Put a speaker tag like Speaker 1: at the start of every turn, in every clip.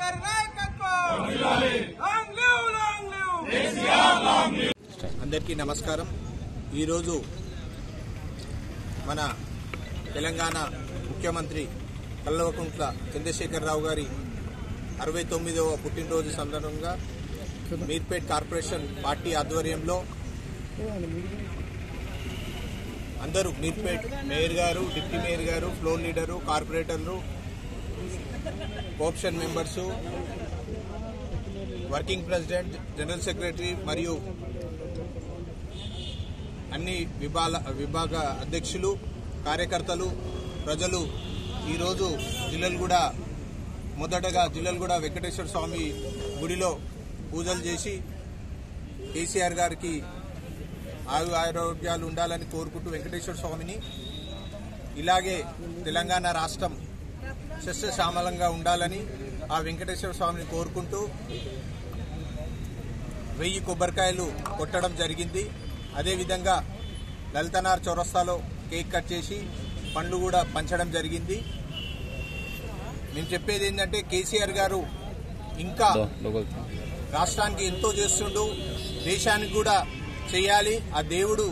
Speaker 1: గారి నాయకత్వం long live KCR long live.
Speaker 2: అందరికీ నమస్కారం. ఈరోజు మన తెలంగాణ ముఖ్యమంత్రి కల్వకుంట్ల చంద్రశేఖరరావు గారి 69వ పుట్టినరోజు సందర్భంగా మీర్పేట్ కార్పొరేషన్ పార్టీ ఆధ్వర్యంలో అందరూ మీర్పేట్ మేయర్ గారు, డిప్యూటీ మేయర్ గారు, ఫ్లోర్ లీడరు, కార్పొరేటర్లు, co-option members, working president, general secretary మరియు అన్ని విభాగ అధ్యక్షులు, కార్యకర్తలు, ప్రజలు ఈరోజు మొదటగా జిల్లలగూడ వెంకటేశ్వర స్వామి గుడిలో పూజలు చేసి కేసీఆర్ గారికి ఆరోగ్యాలు ఉండాలని కోరుకుంటూ వెంకటేశ్వర స్వామిని, ఇలాగే తెలంగాణ రాష్ట్రం సస్యశ్యామలంగా ఉండాలని ఆ వెంకటేశ్వర స్వామిని కోరుకుంటూ 1000 కొబ్బరికాయలు కొట్టడం జరిగింది. అదేవిధంగా లలితనార్ చౌరస్తాలో కేక్ కట్ చేసి పండ్లు కూడా పంచడం జరిగింది. మేము చెప్పేది ఏంటంటే కేసీఆర్ గారు ఇంకా రాష్ట్రానికి ఎంతో చేస్తుండు, దేశానికి కూడా చేయాలి. ఆ దేవుడు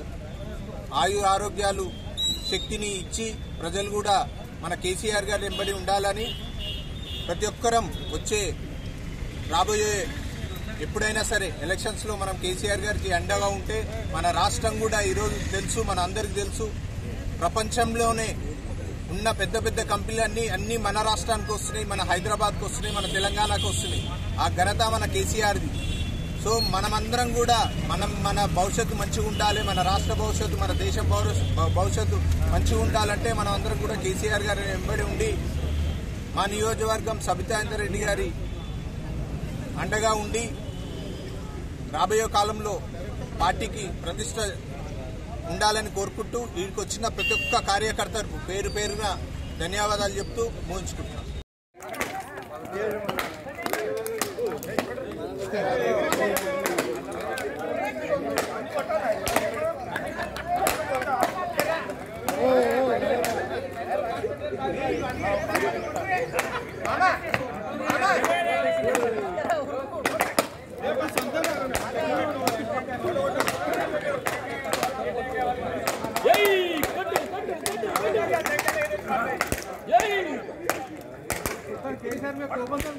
Speaker 2: ఆరోగ్యాలు శక్తిని ఇచ్చి ప్రజలు కూడా మన కేసీఆర్ గారు వెంబడి ఉండాలని ప్రతి ఒక్కరం రాబోయే ఎప్పుడైనా సరే ఎలక్షన్స్ లో మనం కేసీఆర్ గారికి అండగా ఉంటే మన రాష్ట్రం కూడా ఈరోజు తెలుసు, మన అందరికి తెలుసు, ప్రపంచంలోనే ఉన్న పెద్ద కంపెనీలు అన్ని మన రాష్ట్రానికి వస్తున్నాయి, మన హైదరాబాద్కి వస్తున్నాయి, మన తెలంగాణకు వస్తున్నాయి. ఆ ఘనత మన కేసీఆర్ది. సో మనమందరం కూడా మన భవిష్యత్తు మంచిగా ఉండాలి, మన రాష్ట్ర భవిష్యత్తు, మన దేశ భవిష్యత్తు మంచిగా ఉండాలంటే మనం అందరం కూడా కేసీఆర్ గారి వెంబడి ఉండి మా నియోజకవర్గం సబితా ఇంద్రారెడ్డి గారి అండగా ఉండి రాబోయే కాలంలో పార్టీకి ప్రతిష్ట ఉండాలని కోరుకుంటూ వీరికి వచ్చిన ప్రతి ఒక్క కార్యకర్తకు పేరున ధన్యవాదాలు చెప్తూ ముగించుకుంటున్నాం.
Speaker 1: కేసీఆర్ में कोबंदन